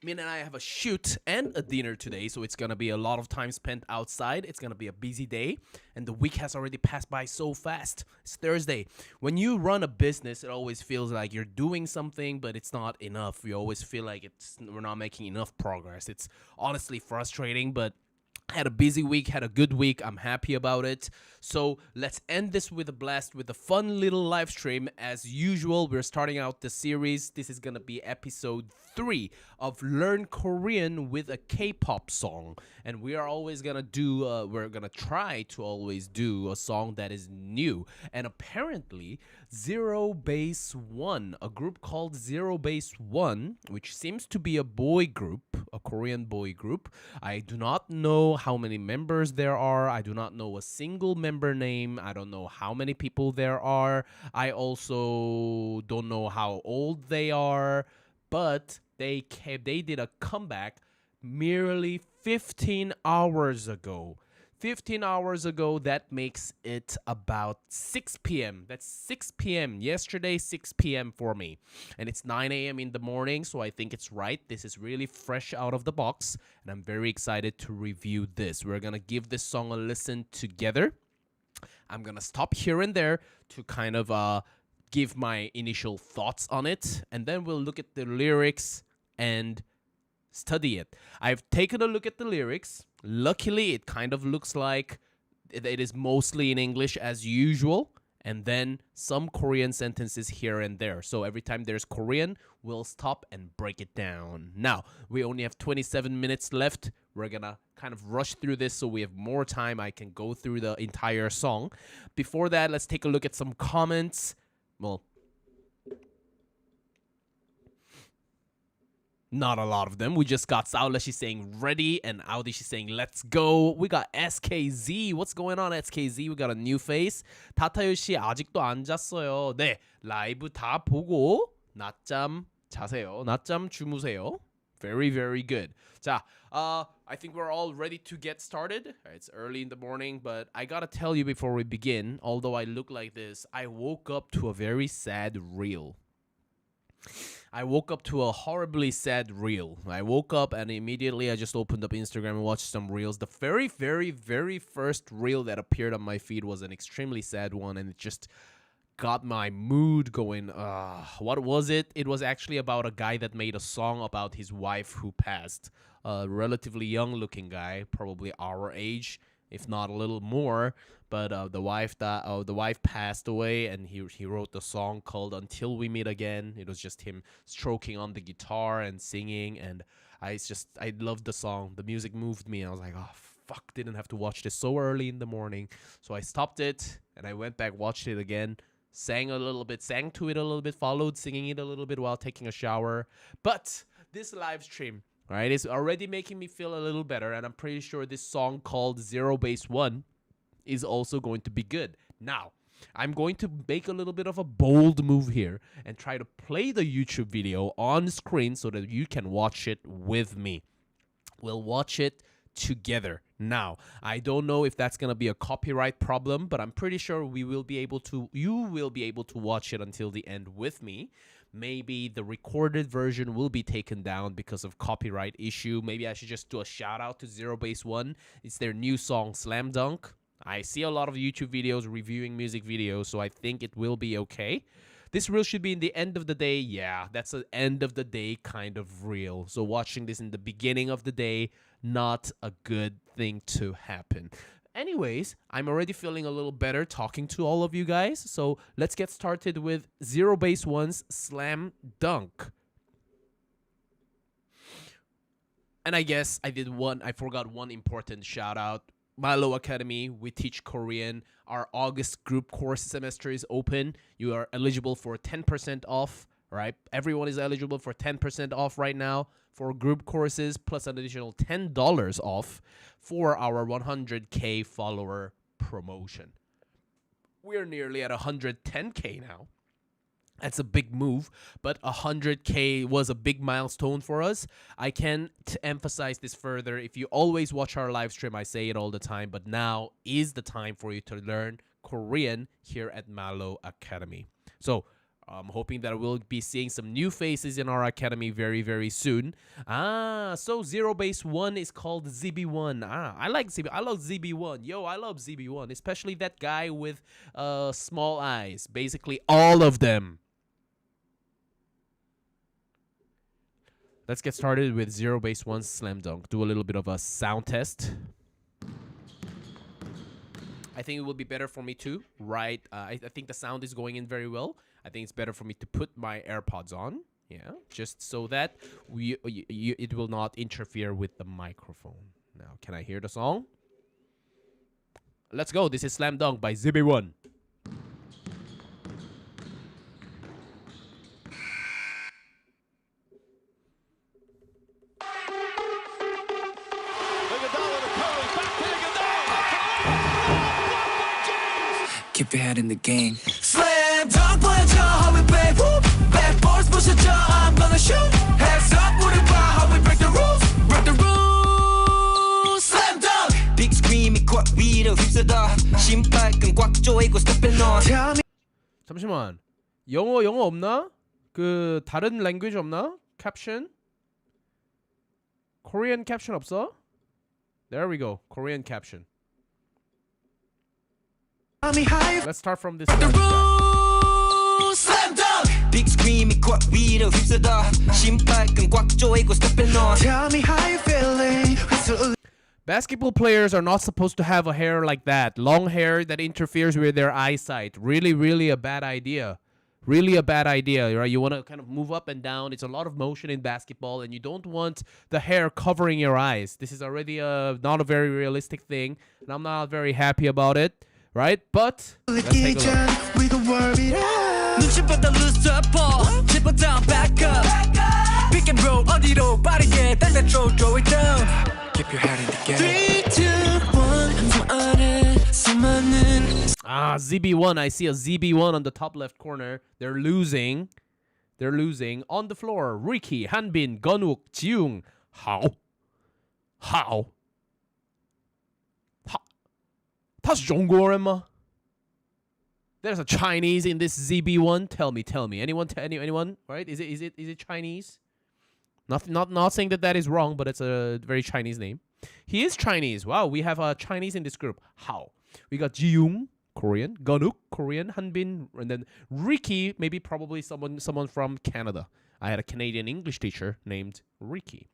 Min and I have a shoot and a dinner today, so it's gonna be a lot of time spent outside. It's gonna be a busy day, and the week has already passed by so fast. It's Thursday. When you run a business, it always feels like you're doing something, but it's not enough. You always feel like we're not making enough progress. It's honestly frustrating, but had a busy week, had a good week. I'm happy about it. So let's end this with a blast, with a fun little live stream. As usual, we're starting out the series. This is gonna be episode 3 of Learn Korean with a K-pop song. And we are always gonna do, we're gonna try to always do a song that is new. And apparently, ZeroBaseOne, a group called ZeroBaseOne, which seems to be a boy group, a Korean boy group. I do not know how many members there are. I do not know a single member name. I don't know how many people there are. I also don't know how old they are, but they did a comeback merely 15 hours ago. 15 hours ago, that makes it about 6 p.m. That's 6 p.m. Yesterday, 6 p.m. for me. And it's 9 a.m. in the morning, so I think it's right. This is really fresh out of the box, and I'm very excited to review this. We're gonna give this song a listen together. I'm gonna stop here and there to kind of give my initial thoughts on it, and then we'll look at the lyrics and study it. I've taken a look at the lyrics. Luckily, it kind of looks like it is mostly in English as usual, and then some Korean sentences here and there. So every time there's Korean, we'll stop and break it down. Now, we only have 27 minutes left. We're gonna kind of rush through this so we have more time. I can go through the entire song. Before that, let's take a look at some comments. Well, not a lot of them. We just got Saula, she's saying ready, and Audi, she's saying let's go. We got SKZ. What's going on, SKZ? We got a new face. 타타유 씨 아직도 안 잤어요. 네, 라이브 다 보고 낮잠 자세요. 낮잠 주무세요. Very, very good. 자, I think we're all ready to get started. It's early in the morning, but I gotta tell you before we begin, although I look like this, I woke up to a very sad reel. I woke up to a horribly sad reel. I woke up and immediately I just opened up Instagram and watched some reels. The very, very, very first reel that appeared on my feed was an extremely sad one, and it just got my mood going. What was it? It was actually about a guy that made a song about his wife who passed. A relatively young looking guy, probably our age, if not a little more. But the wife passed away, and he wrote the song called "Until We Meet Again." It was just him stroking on the guitar and singing, and I loved the song. The music moved me. I was like, oh fuck, didn't have to watch this so early in the morning. So I stopped it and I went back, watched it again, sang to it a little bit, followed singing it a little bit while taking a shower. But this live stream, right, is already making me feel a little better, and I'm pretty sure this song called ZeroBaseOne is also going to be good. Now, I'm going to make a little bit of a bold move here and try to play the YouTube video on screen so that you can watch it with me. We'll watch it together. Now, I don't know if that's going to be a copyright problem, but I'm pretty sure you will be able to watch it until the end with me. Maybe the recorded version will be taken down because of copyright issue. Maybe I should just do a shout out to ZeroBaseOne. It's their new song Slam Dunk. I see a lot of YouTube videos reviewing music videos, so I think it will be okay. This reel should be in the end of the day. Yeah, that's an end of the day kind of reel. So watching this in the beginning of the day, not a good thing to happen. Anyways, I'm already feeling a little better talking to all of you guys. So let's get started with ZeroBaseOne's Slam Dunk. And I guess I forgot one important shout out. Mallo Academy, we teach Korean. Our August group course semester is open. You are eligible for 10% off, right? Everyone is eligible for 10% off right now for group courses, plus an additional $10 off for our 100K follower promotion. We're nearly at 110K now. That's a big move, but 100K was a big milestone for us. I can't emphasize this further. If you always watch our live stream, I say it all the time, but now is the time for you to learn Korean here at Mallo Academy. So I'm hoping that we'll be seeing some new faces in our academy very, very soon. So ZeroBaseOne is called ZB1. I like ZB. I love ZB1. Yo, I love ZB1, especially that guy with small eyes. Basically, all of them. Let's get started with ZeroBaseOne's Slam Dunk. Do a little bit of a sound test. I think it will be better for me too, right? I think the sound is going in very well. I think it's better for me to put my AirPods on, yeah, just so that it will not interfere with the microphone. Now, can I hear the song? Let's go. This is Slam Dunk by ZB1. Keep your head in the game. Slam dunk, 보여줘 how we play. Backboards, 부셔줘, I'm gonna shoot. Hands up, 우리 봐 how we break the rules. Break the rules. Slam dunk. Big scream, court 위로 휩쓸어. 신발끈 꽉 조이고 step it on. 잠시만. 영어 없나? 그 다른 language 없나? Caption? Korean caption 없어? There we go. Korean caption. Let's start from this side. Slam dunk. Big scream, court 위로 휩쓸어. 신발끈 꽉 조이고 step it on. Tell me how you feeling. Basketball players are not supposed to have a hair like that. Long hair that interferes with their eyesight. Really, really a bad idea. Really a bad idea, right? You want to kind of move up and down. It's a lot of motion in basketball, and you don't want the hair covering your eyes. This is already not a very realistic thing, and I'm not very happy about it. Right? But let's take a look. 눈치보다 lose the ball. Triple down, back up. Pick and roll 어디로 빠르게 달려 throw it down. Keep your head in the game. 3, 2, 1. 저 안에 수많은 ZB1. I see a ZB1 on the top left corner. They're losing. On the floor. Ricky, Hanbin, Gunwook, Jiung. How? 他是中国人吗? There's a Chinese in this ZB1. Tell me. Anyone? Right? Is it Chinese? Not saying that is wrong, but it's a very Chinese name. He is Chinese. Wow, we have a Chinese in this group. How? We got Jiyoung, Korean, Gunwook, Korean, Hanbin, and then Ricky, maybe probably someone from Canada. I had a Canadian English teacher named Ricky.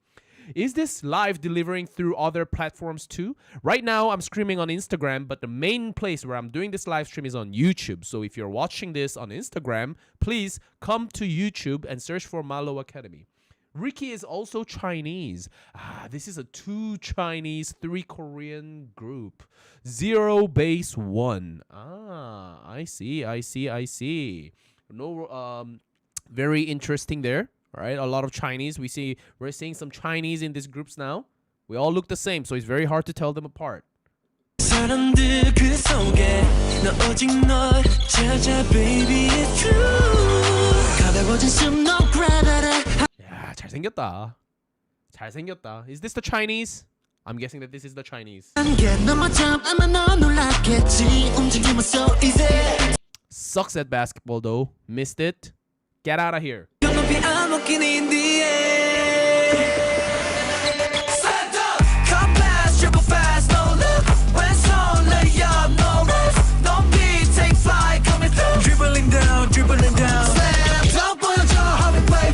Is this live delivering through other platforms too? Right now, I'm streaming on Instagram, but the main place where I'm doing this live stream is on YouTube. So if you're watching this on Instagram, please come to YouTube and search for Mallo Academy. Ricky is also Chinese. This is a 2 Chinese, 3 Korean group. ZeroBaseOne. I see. No, very interesting there. Right, a lot of Chinese. We're seeing some Chinese in these groups now. We all look the same, so it's very hard to tell them apart. 사람들 그 속에 너 오직 널 찾아 baby it's true. 가벼워진 숨 no gravity. 야, 잘생겼다. Is this the Chinese? I'm guessing that this is the Chinese. Sucks at basketball though. Missed it. Get out of here. Dribbling down. Slam dunk, 보여줘 how we play.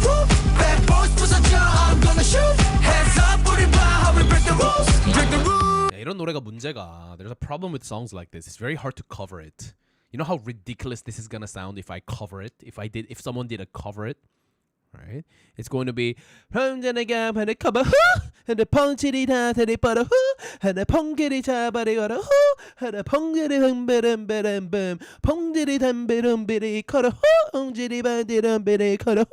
Backboards, 부서져, I'm gonna shoot. Hands up, 우리 봐 how we break the rules. Break the rules. 이런 노래가 문제가. There's a problem with songs like this. It's very hard to cover it. You know how ridiculous this is gonna sound if I cover it? If someone did a cover it, right? It's going to be and the 펑치리 다 데리 빠르 후 하나 펑기리 잡아리 걸어 후 하나 펑지리 흠베름베름뱀 펑지리 담베름베리 걸어 후 펑지리 반디름베리 걸어 후.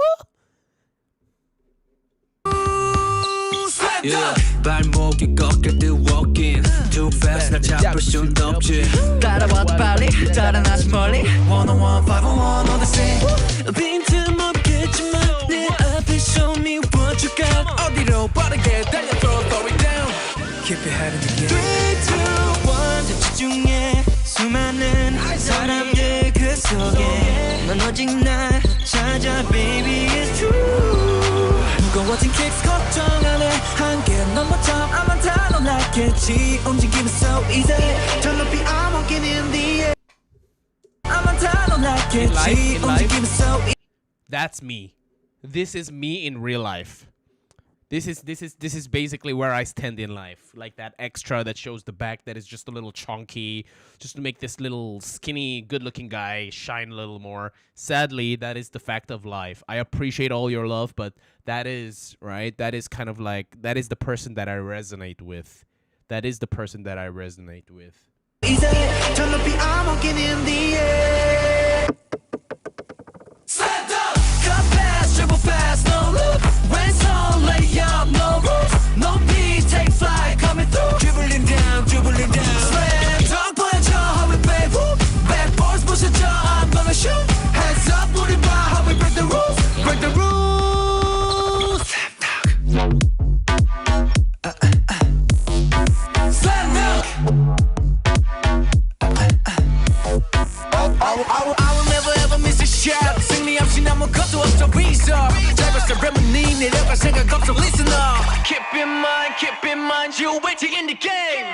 Yeah, 발목이 꺾여 walking too fast 날 잡을 순 없지 따라와도 빨리 따라나지 멀리 101, 501 on the scene 빈틈없겠지만 내 앞에 show me what you got 어디로 빠르게 달려 throw it down Keep your head in the game 3, 2, 1 대치 중에 수많은 사람들 그 속에 넌 오직 날 my baby is true 무거워진 kicks 걱정 안 해 한계 넘어점 아마 다 놀랐겠지 움직이면 so easy 저 높이 I'm walking in the air 아마 다 놀랐겠지 움직이면 so easy That's me. This is me in real life. This is basically where I stand in life. Like that extra that shows the back that is just a little chunky, just to make this little skinny, good-looking guy shine a little more. Sadly, that is the fact of life. I appreciate all your love, but that is, right? That is kind of like, that is the person that I resonate with. That is the person that I resonate with. easy 저 높이 I'm walking in the air Slam dunk cut pass dribble fast no look 왼손 lay up no rules no beat take flight coming through dribbling down slam dunk 보여줘 how we play whoop backboards 부셔줘 I'm gonna shoot hands up 우리 봐 how we break the rules slam dunk slam dunk I will never ever miss a shot 승리 없이 아무것도 없어 reserve 짧았어 remedy 내려갈 생각 없어 listen up keep in mind you're waiting in the game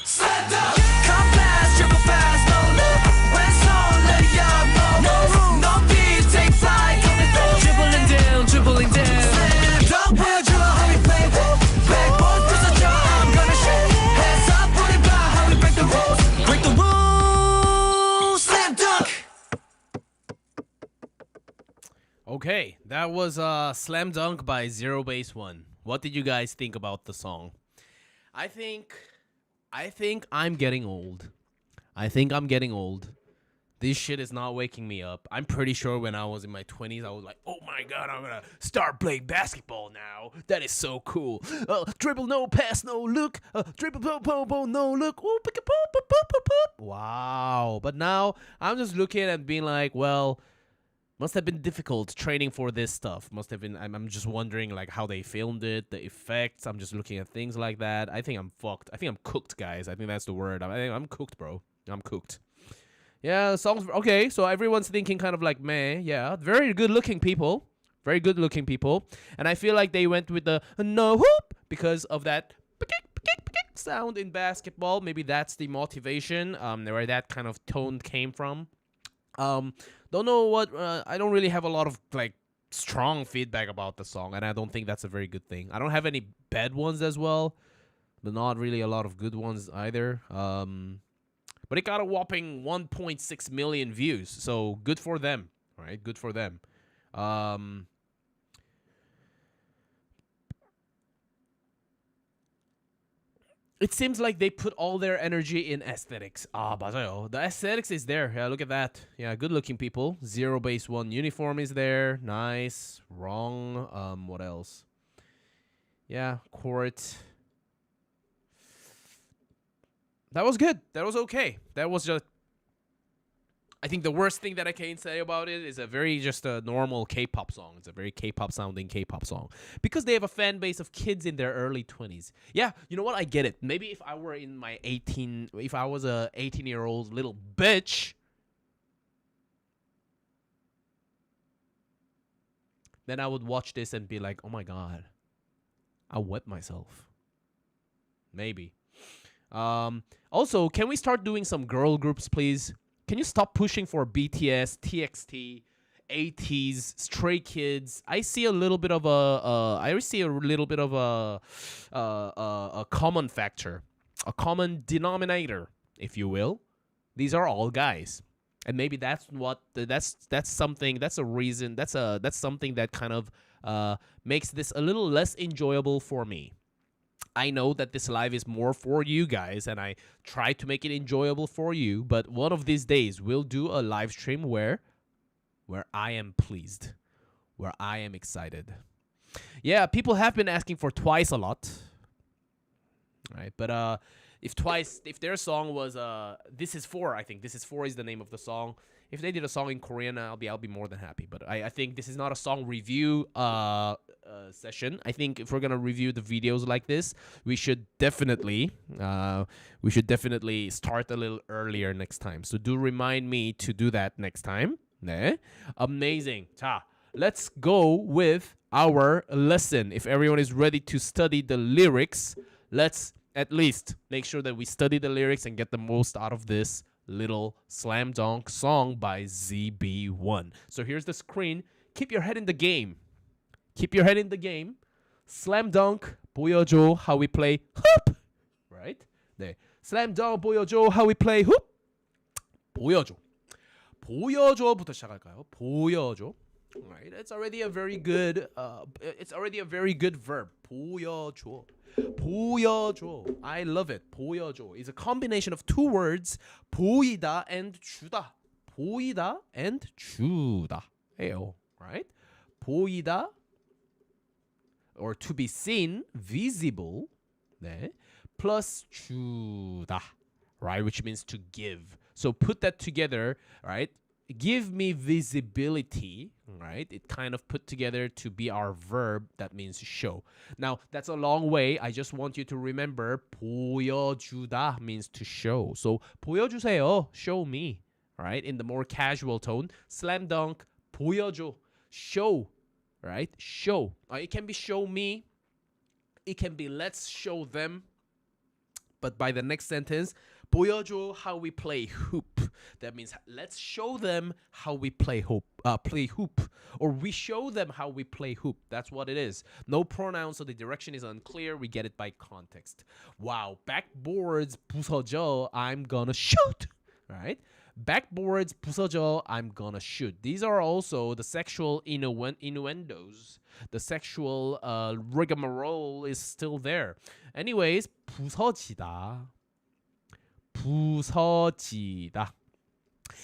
Slam dunk come fast dribble fast no look 왼손 lay up no room no beat take flight coming through dribbling down slam dunk 보여줘 how we play backboard 부서져 I'm gonna shoot hands up 우리 봐 how we break the rules slam dunk Okay, that was Slam Dunk by ZeroBaseOne. What did you guys think about the song? I think I'm getting old. This shit is not waking me up. I'm pretty sure when I was in my 20s, I was like, oh my god, I'm gonna start playing basketball now. That is so cool. Dribble, no pass, no look. Dribble, no look. Ooh, pick a poop, poop, poop, poop, poop. Wow. But now I'm just looking and being like, well, must have been difficult training for this stuff. Must have been. I'm just wondering like how they filmed it, the effects. I'm just looking at things like that. I think I'm fucked. I think I'm cooked, guys. I think that's the word. I think I'm cooked, bro. I'm cooked. Yeah, songs. Okay, so everyone's thinking kind of like meh. Yeah, very good looking people. Very good looking people. And I feel like they went with the no hoop because of that sound in basketball. Maybe that's the motivation. Where that kind of tone came from. Don't know what. I don't really have a lot of like strong feedback about the song, and I don't think that's a very good thing. I don't have any bad ones as well, but not really a lot of good ones either. But it got a whopping 1.6 million views, so good for them, right? Good for them. It seems like they put all their energy in aesthetics. 맞아요. The aesthetics is there. Yeah, look at that. Yeah, good-looking people. ZeroBaseOne uniform is there. Nice. Wrong. What else? Yeah, court. That was good. That was okay. That was just... I think the worst thing that I can say about it is a very just a normal K-pop song. It's a very K-pop sounding K-pop song. Because they have a fan base of kids in their early 20s. Yeah, you know what? I get it. Maybe if I were in my if I was a 18-year-old little bitch, then I would watch this and be like, oh my god, I wet myself. Maybe. Also, can we start doing some girl groups, please? Can you stop pushing for BTS, TXT, ATEEZ, Stray Kids? I see a little bit of a common factor, a common denominator, if you will. These are all guys, and maybe that's something that kind of makes this a little less enjoyable for me. I know that this live is more for you guys, and I try to make it enjoyable for you, but one of these days we'll do a live stream where I am pleased, where I am excited. Yeah, people have been asking for Twice a lot, right? But if their song was This Is For, I think This Is For is the name of the song. If they did a song in Korean, I'll be more than happy. But I think this is not a song review session. I think if we're gonna review the videos like this, we should definitely start a little earlier next time. So do remind me to do that next time. 네. Amazing. 자, let's go with our lesson. If everyone is ready to study the lyrics, let's at least make sure that we study the lyrics and get the most out of this little slam dunk song by ZB1. So here's the screen. Keep your head in the game. Keep your head in the game. Slam dunk 보여줘 how we play hoop. Right? 네. Slam dunk 보여줘 how we play hoop. 보여줘. 보여줘부터 시작할까요? 보여줘. Right? It's already a very good verb. 보여줘. 보여줘. I love it. 보여줘 is a combination of two words. 보이다 and 주다. 보이다 and 주다. 해요. Right? 보이다 or to be seen, visible. 네. plus 주다. Right? Which means to give. So put that together, right? Give me visibility, right? It kind of put together to be our verb that means show. Now, that's a long way. I just want you to remember 보여주다 means to show. So 보여주세요, show me, right? In the more casual tone, slam dunk, 보여줘, show, right? Show. It can be show me. It can be let's show them. But by the next sentence, 보여줘 how we play hoop. That means let's show them how we play hoop. Or we show them how we play hoop. That's what it is. No pronouns, so the direction is unclear. We get it by context. Wow, backboards 부서져. I'm gonna shoot. Right? Backboards 부서져. I'm gonna shoot. These are also the sexual innuendos. The sexual rigmarole is still there. Anyways, 부서지다. 부서지다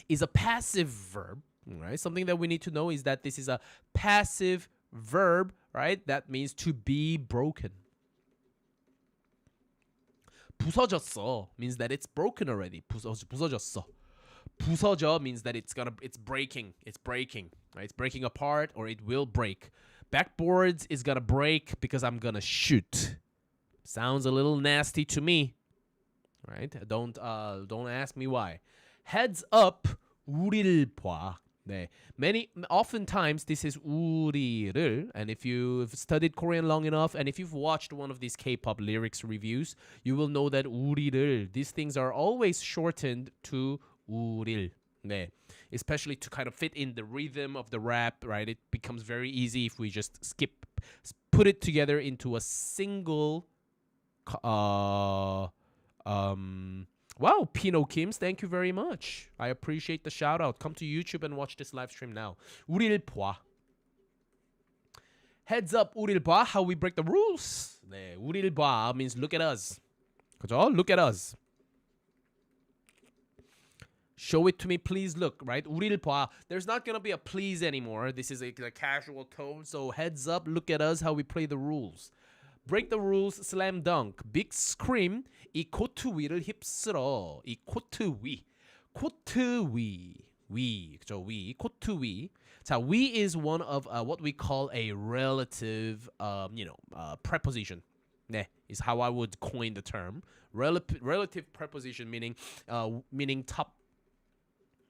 is a passive verb, right? Something that we need to know is that this is a passive verb, right? That means to be broken. 부서졌어 means that it's broken already. 부서졌어. 부서져 means that it's breaking. It's breaking, right? It's breaking apart or it will break. Backboards is gonna break because I'm gonna shoot. Sounds a little nasty to me. Right? Don't ask me why. Heads up, 우리를 봐. 네. Oftentimes this is 우리를, and if you've studied Korean long enough, and if you've watched one of these K-pop lyrics reviews, you will know that 우리를, these things are always shortened to 우릴. 네. Especially to kind of fit in the rhythm of the rap, right? It becomes very easy if we just put it together into a single wow, Pino Kims, thank you very much. I appreciate the shout out. Come to YouTube and watch this live stream now. 우릴 봐. Heads up, 우릴 봐. How we break the rules. 네, 우릴 봐 means look at us. 그죠? Look at us. Show it to me, please look, right? 우릴 봐. There's not gonna be a please anymore. This is a casual tone. So heads up, look at us, how we play the rules. Break the rules, slam dunk. Big scream. 이 코트 위를 휩쓸어. 이 코트 위. 코트 위. 위. 그죠? 위. 코트 위. 자, 위 is one of what we call a relative, preposition. 네, is how I would coin the term. Relative preposition meaning top.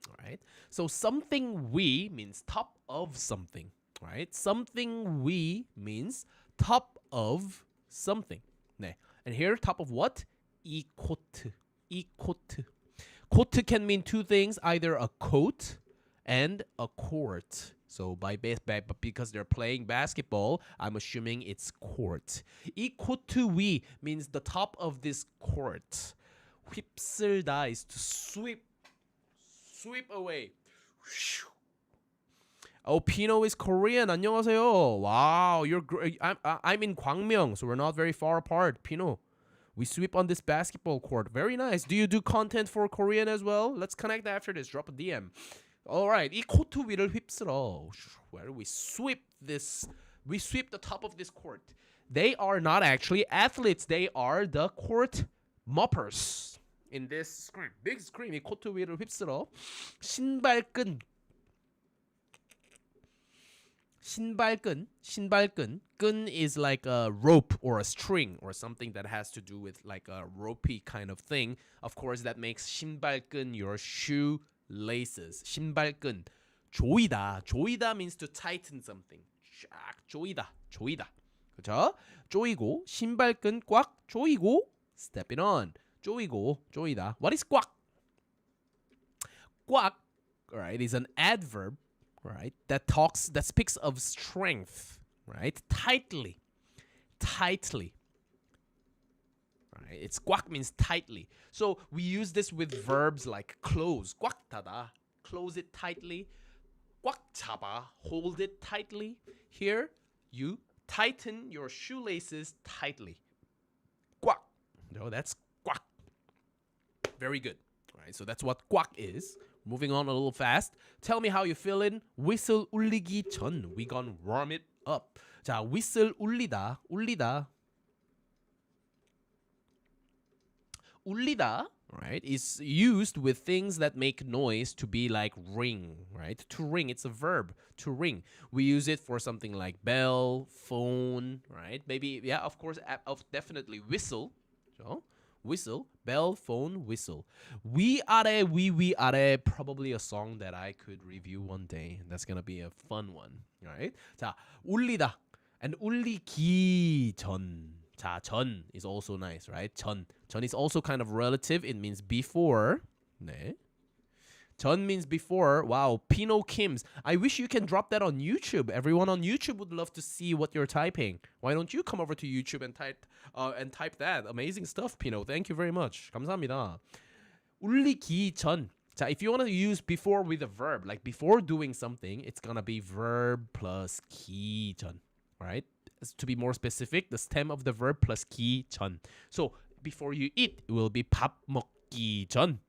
All right. So something 위 means top of something. Right? Something 위 means top of something. 네. And here, top of what? 이 코트. 이 코트. 코트 can mean two things, either a coat and a court. So because they're playing basketball, I'm assuming it's court. 이 코트 위 means the top of this court. 휩쓸다 is to sweep away. Oh, Pino is Korean. 안녕하세요. Wow, I'm in Gwangmyeong, so we're not very far apart. Pino, we sweep on this basketball court. Very nice. Do you do content for Korean as well? Let's connect after this. Drop a DM. All right. 이 코트 위를 휩쓸어. Where we sweep the top of this court. They are not actually athletes. They are the court moppers. In this screen, big screen, 이 코트 위를 휩쓸어. 신발끈. 신발끈. 끈 is like a rope or a string or something that has to do with like a ropey kind of thing. Of course, that makes 신발끈 your shoe laces. 신발끈. 조이다. 조이다 means to tighten something. 쫙 조이다. 조이다. 그렇죠? 조이고 신발끈 꽉 조이고 stepping on. 조이고 조이다. What is 꽉? 꽉, right, is an adverb, right, that speaks of strength, right? Tightly. Tightly. Right? It's 꽉 means tightly. So we use this with verbs like close. 꽉 닫아. Close it tightly. 꽉 잡아. Hold it tightly. Here, you tighten your shoelaces tightly. 꽉. No, that's 꽉. Very good. All right, so that's what 꽉 is. Moving on a little fast. Tell me how you feeling. Whistle 울리기 전. We gonna warm it up. 자, whistle 울리다. 울리다. 울리다, right, is used with things that make noise to be like ring, right? To ring, it's a verb, to ring. We use it for something like bell, phone, right? Maybe, yeah, of course, definitely whistle. So, whistle, bell, phone, whistle. 위아래, 위아래, probably a song that I could review one day. That's gonna be a fun one, right? 자, 울리다, and 울리기 전. 자, 전 is also nice, right? 전. 전 is also kind of relative. It means before. 네. 전 means before. Wow, Pino Kim's. I wish you can drop that on YouTube. Everyone on YouTube would love to see what you're typing. Why don't you come over to YouTube and type that? Amazing stuff, Pino. Thank you very much. 감사합니다. 울리기 전. 자, if you want to use before with a verb, like before doing something, it's gonna be verb plus 기 전, right? To be more specific, the stem of the verb plus 기 전. So before you eat, it will be 밥 먹기 전,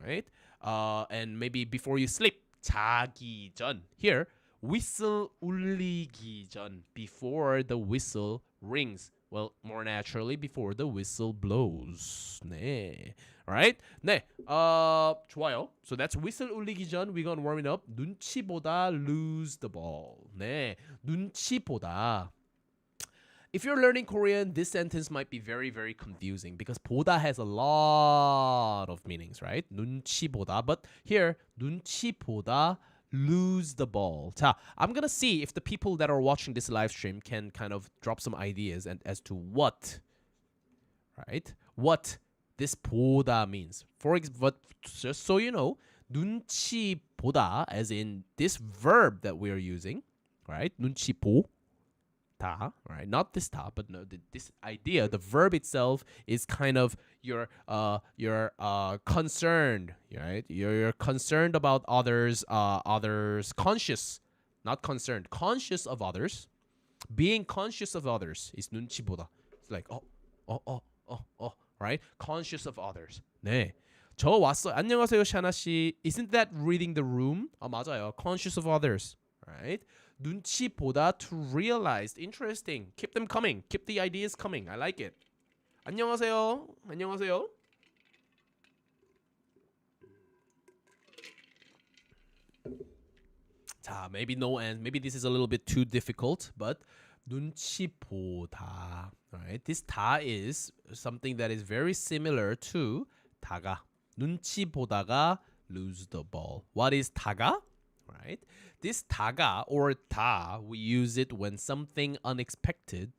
right? And maybe before you sleep, 자기 전. Here, whistle 울리기 전. Before the whistle rings. Well, more naturally, before the whistle blows. 네. Alright? 네. 좋아요. So that's whistle 울리기 전. We're gonna warm it up. 눈치보다 lose the ball. 네. 눈치보다. If you're learning Korean, this sentence might be very, very confusing because 보다 has a lot of meanings, right? 눈치보다. But here, 눈치보다 lose the ball. 자, I'm gonna see if the people that are watching this live stream can kind of drop some ideas and as to what, right? What this 보다 means. For example, just so you know, 눈치보다, as in this verb that we are using, right? 눈치보. Right, not this ta, but no, this idea, the verb itself is kind of you're concerned, right? You're concerned about others, conscious, not concerned, conscious of others. Being conscious of others is 눈치보다. It's like right? Conscious of others. 네. 저 왔어요. 안녕하세요, 샤나 씨. Isn't that reading the room? 맞아요. Conscious of others, right? 눈치보다 to realize. Interesting. Keep them coming. Keep the ideas coming. I like it. 안녕하세요. 안녕하세요. 자, maybe no and maybe this is a little bit too difficult, but 눈치보다. Right? This 다 is something that is very similar to 다가. 눈치보다가 lose the ball. What is 다가? Right? This 다가 or 다, we use it when something unexpected.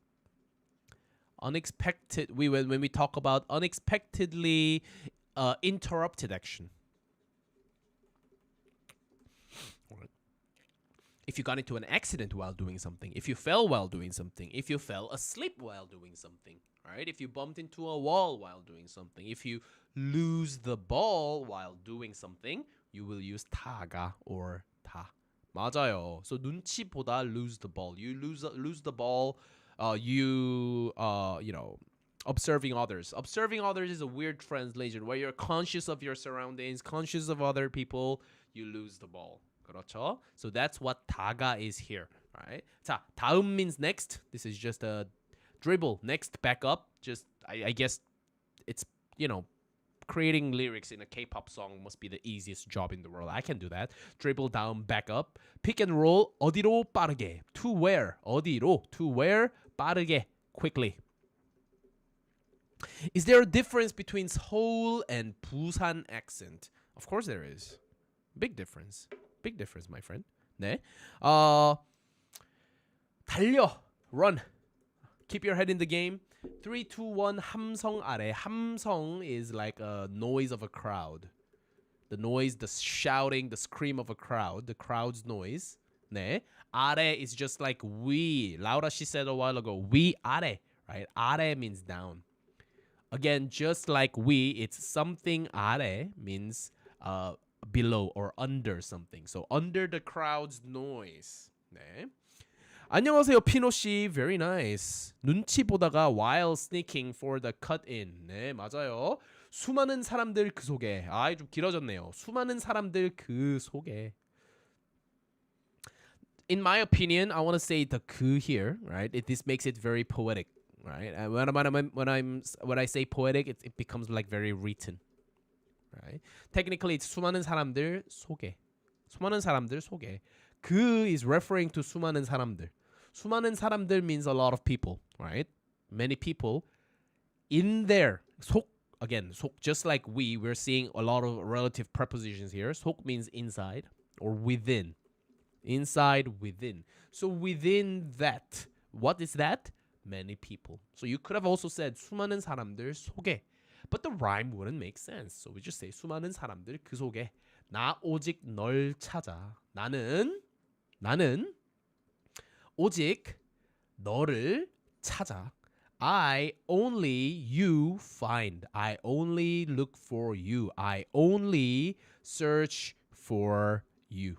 When we talk about unexpectedly interrupted action. If you got into an accident while doing something, if you fell while doing something, if you fell asleep while doing something, right? If you bumped into a wall while doing something, if you lose the ball while doing something, you will use 다가 or 다. 맞아요. So 눈치보다 lose the ball. You lose the ball. You know, observing others. Observing others is a weird translation where you're conscious of your surroundings, conscious of other people. You lose the ball. 그렇죠? So that's what 다가 is here. Right? 자, 다음 means next. This is just a dribble. Next, back up. Just I guess it's, you know, creating lyrics in a K-pop song must be the easiest job in the world. I can do that. Dribble down, back up. Pick and roll. 어디로 빠르게. To where? 어디로? To where? 빠르게. Quickly. Is there a difference between Seoul and Busan accent? Of course there is. Big difference. big difference, my friend. 네. 달려. Run. Keep your head in the game. 3, 2, 1. 함성 아래. 함성 is like a noise of a crowd. The noise, the shouting, the scream of a crowd. The crowd's noise. 네. 아래 is just like we. Laura, she said a while ago. We 아래. Right? 아래 means down. Again, just like we, it's something 아래 means below or under something. So under the crowd's noise. 네. 안녕하세요, 피노 씨. Very nice. 눈치 보다가 while sneaking for the cut-in. 네, 맞아요. 수많은 사람들 그 속에. 좀 길어졌네요. 수많은 사람들 그 속에. In my opinion, I want to say the 그 here, right? This makes it very poetic, right? And when I say poetic, it becomes like very written, right? Technically, it's 수많은 사람들 속에. 수많은 사람들 속에. 그 is referring to 수많은 사람들. 수많은 사람들 means a lot of people, right? Many people in there. 속, again, 속, just like we're seeing a lot of relative prepositions here. 속 means inside or within. Inside, within. So within that, what is that? Many people. So you could have also said 수많은 사람들 속에. But the rhyme wouldn't make sense. So we just say 수많은 사람들 그 속에. 나 오직 널 찾아. 나는 오직 너를 찾아. I only you find. I only look for you. I only search for you.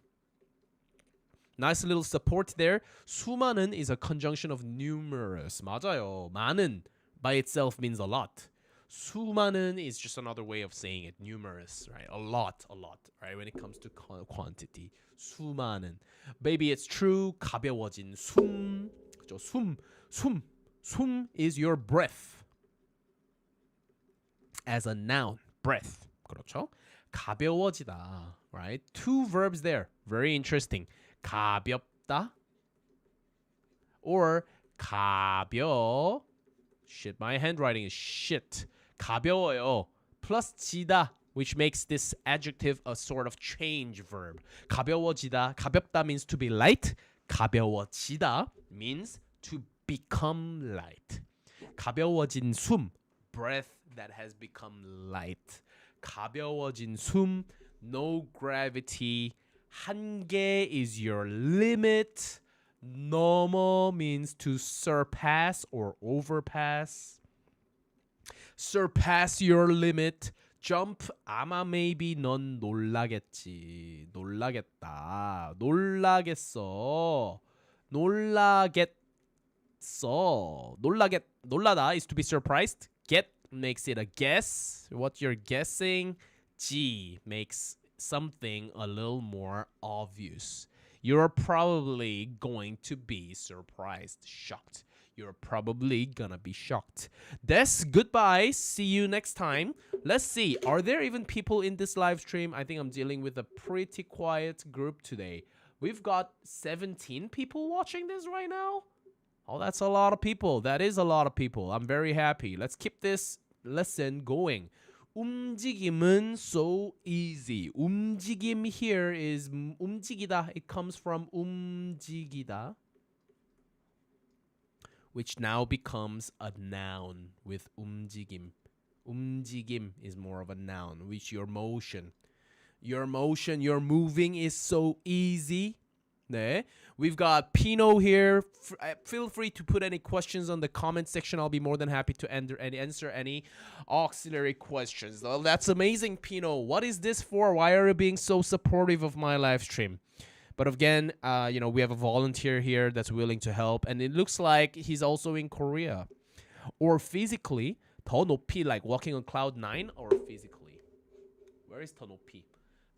Nice little support there. 수많은 is a conjunction of numerous. 맞아요. 많은 by itself means a lot. 수많은 is just another way of saying it. Numerous, right? A lot, right? When it comes to quantity. 수많은. Baby, it's true. 가벼워진 숨. 그죠? 숨 is your breath. As a noun, breath. 그렇죠? 가벼워지다, right? Two verbs there. Very interesting. 가볍다 or shit, my handwriting is shit. 가벼워요 plus 지다, which makes this adjective a sort of change verb. 가벼워지다, 가볍다 means to be light. 가벼워지다 means to become light. 가벼워진 숨, breath that has become light. 가벼워진 숨, no gravity. 한계 is your limit. 넘어 means to surpass or overpass. Surpass your limit. Jump 아마 maybe 넌 놀라겠지. 놀라겠다. 놀라겠어. 놀라다 is to be surprised. Get makes it a guess. What you're guessing. G makes something a little more obvious. You're probably going to be surprised, shocked. You're probably gonna be shocked. Des, goodbye. See you next time. Let's see. Are there even people in this live stream? I think I'm dealing with a pretty quiet group today. We've got 17 people watching this right now. Oh, that's a lot of people. That is a lot of people. I'm very happy. Let's keep this lesson going. 움직임은 so easy. 움직임 here is 움직이다. It comes from 움직이다, which now becomes a noun with 움직임. 움직임 is more of a noun, which your motion, your moving is so easy. 네. We've got Pino here. Feel free to put any questions on the comment section. I'll be more than happy to answer any auxiliary questions. Well, that's amazing, Pino. What is this for? Why are you being so supportive of my live stream? But again, we have a volunteer here that's willing to help, and it looks like he's also in Korea. Or physically, 더 높이, like walking on cloud 9, or physically. Where is 더 높이?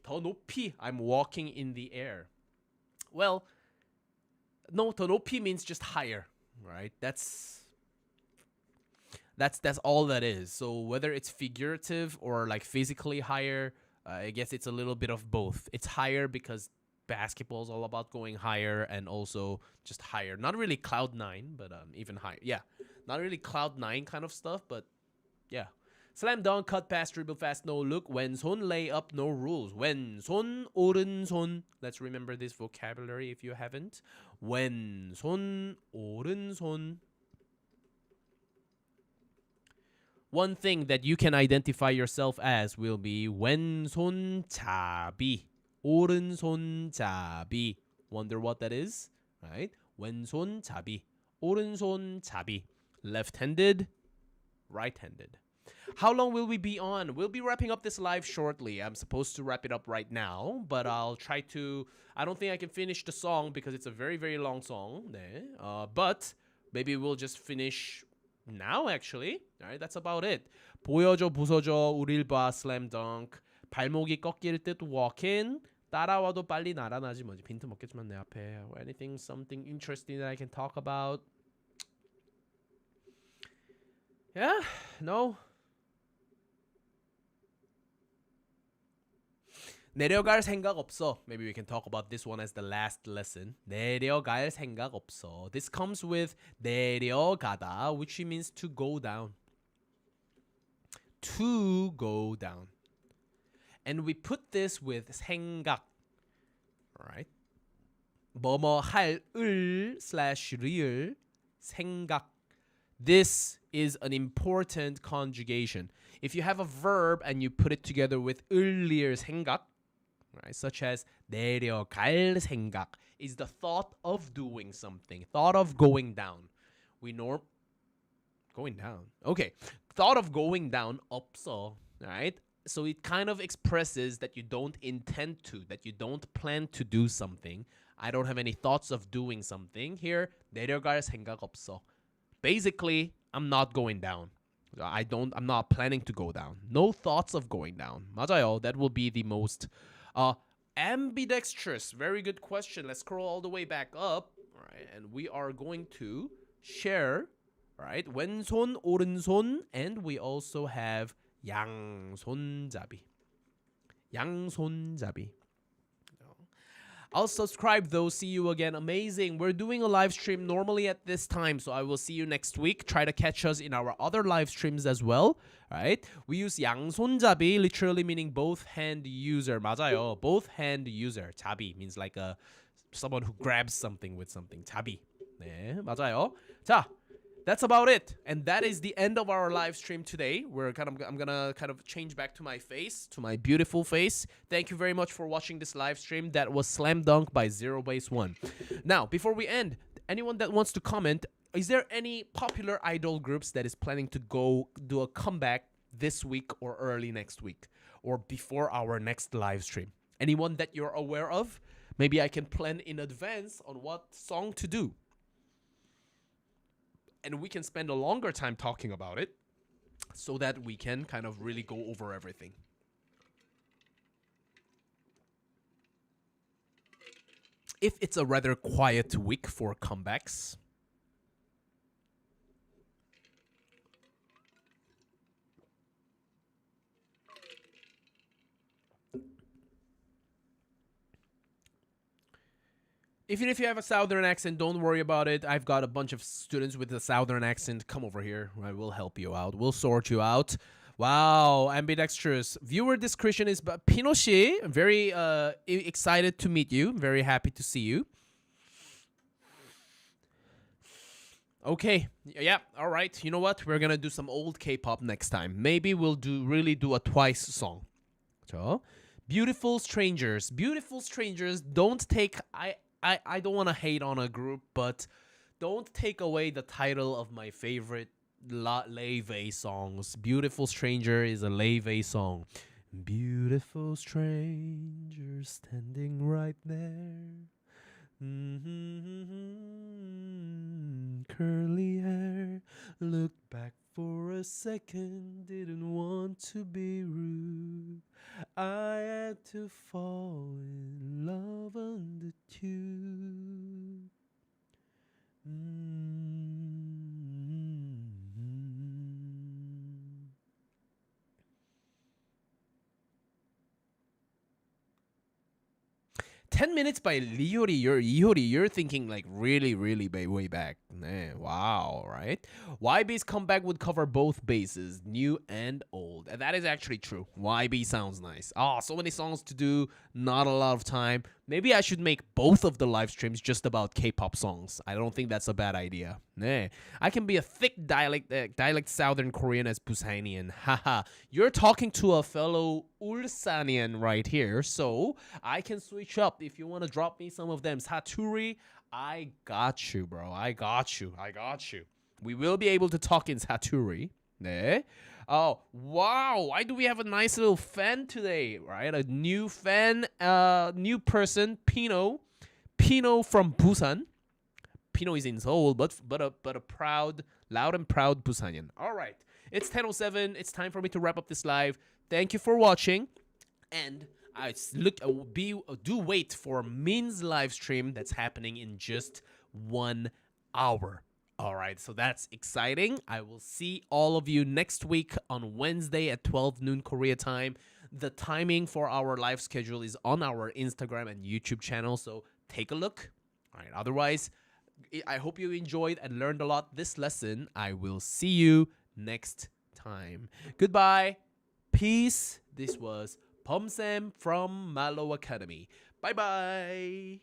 더 높이, I'm walking in the air. Well, no, 더 높이 means just higher, right? That's all that is. So whether it's figurative or like physically higher, I guess it's a little bit of both. It's higher because basketball is all about going higher, and also just higher. Not really cloud 9, but even higher. Yeah, not really cloud 9 kind of stuff, but yeah. Slam dunk, cut pass, dribble fast, no look. 왼손, lay up, no rules. 왼손, 오른손. Let's remember this vocabulary if you haven't. 왼손, 오른손. One thing that you can identify yourself as will be 왼손잡이, 오른손잡이. Wonder what that is, right? 왼손잡이, 오른손잡이. Left-handed, right-handed. How long will we be on? We'll be wrapping up this live shortly. I'm supposed to wrap it up right now, but I'll try to. I don't think I can finish the song because it's a very, very long song. 네. But maybe we'll just finish now, actually. All right, that's about it. 보여줘, 부서져, 우릴 봐, slam dunk. 발목이 꺾일 듯 walking. 따라와도 빨리 날아나지 뭐지. 빈트 먹겠지만 내 앞에. Anything, something interesting that I can talk about? Yeah, no. 내려갈 생각 없어. Maybe we can talk about this one as the last lesson. 내려갈 생각 없어. This comes with 내려가다, which means to go down. To go down. And we put this with 생각. Alright? 뭐뭐 할 을 slash 리을 생각. This is an important conjugation. If you have a verb and you put it together with 을리을 생각, right, such as 내려갈 생각, is the thought of doing something, thought of going down. We know going down. Okay, thought of going down 없어, right? So it kind of expresses that you don't intend to, that you don't plan to do something. I don't have any thoughts of doing something. Here, 내려갈 생각 없어. Basically, I'm not going down. I'm not planning to go down. No thoughts of going down. 맞아요. That will be the most ambidextrous. Very good question. Let's scroll all the way back up. All right, and we are going to share, right? 왼손, 오른손, and we also have 양손잡이. 양손잡이. I'll subscribe though. See you again. Amazing. We're doing a live stream normally at this time, so I will see you next week. Try to catch us in our other live streams as well. Right? We use 양손잡이, literally meaning both hand user. 맞아요. Both hand user. 잡이 means like someone who grabs something with something. 잡이. 네, 맞아요. 자, that's about it. And that is the end of our live stream today. I'm gonna kind of change back to my face, to my beautiful face. Thank you very much for watching this live stream. That was Slam Dunk by ZeroBaseOne. Now, before we end, anyone that wants to comment, is there any popular idol groups that is planning to go do a comeback this week or early next week or before our next live stream? Anyone that you're aware of? Maybe I can plan in advance on what song to do. And we can spend a longer time talking about it so that we can kind of really go over everything. If it's a rather quiet week for comebacks, even if you have a southern accent, don't worry about it. I've got a bunch of students with a southern accent. Come over here. I will help you out. We'll sort you out. Wow, ambidextrous. Viewer discretion is Pinoshi. Very excited to meet you. Very happy to see you. Okay. Yeah. All right. You know what? We're gonna do some old K-pop next time. Maybe we'll really do a twice song. So, Beautiful Strangers. Beautiful Strangers. Don't take. I don't want to hate on a group, but don't take away the title of my favorite Leve songs. Beautiful Stranger is a Leve song. Beautiful stranger standing right there. Curly hair. Looked back for a second. Didn't want to be rude. I had to fall in love on the tube. 10 minutes by Liori. You're thinking like really, really way back. Wow, right? YB's comeback would cover both bases, new and old. And that is actually true. YB sounds nice. Oh, so many songs to do, not a lot of time. Maybe I should make both of the live streams just about K-pop songs. I don't think that's a bad idea. I can be a thick dialect Southern Korean as Busanian. Haha. You're talking to a fellow Ulsanian right here, so I can switch up if you want to drop me some of them. Saturi, I got you, bro. I got you. We will be able to talk in Saturi. 네. Oh, wow. Why do we have a nice little fan today, right? A new fan, new person, Pino. Pino from Busan. Pino is in Seoul, but a proud, loud and proud Busanian. All right. It's 10:07. It's time for me to wrap up this live. Thank you for watching. And do wait for Min's live stream that's happening in just 1 hour. All right, so that's exciting. I will see all of you next week on Wednesday at 12 noon Korea time. The timing for our live schedule is on our Instagram and YouTube channel, so take a look. All right, otherwise, I hope you enjoyed and learned a lot this lesson. I will see you next time. Goodbye. Peace. This was Pomsam from Mallo Academy. Bye-bye.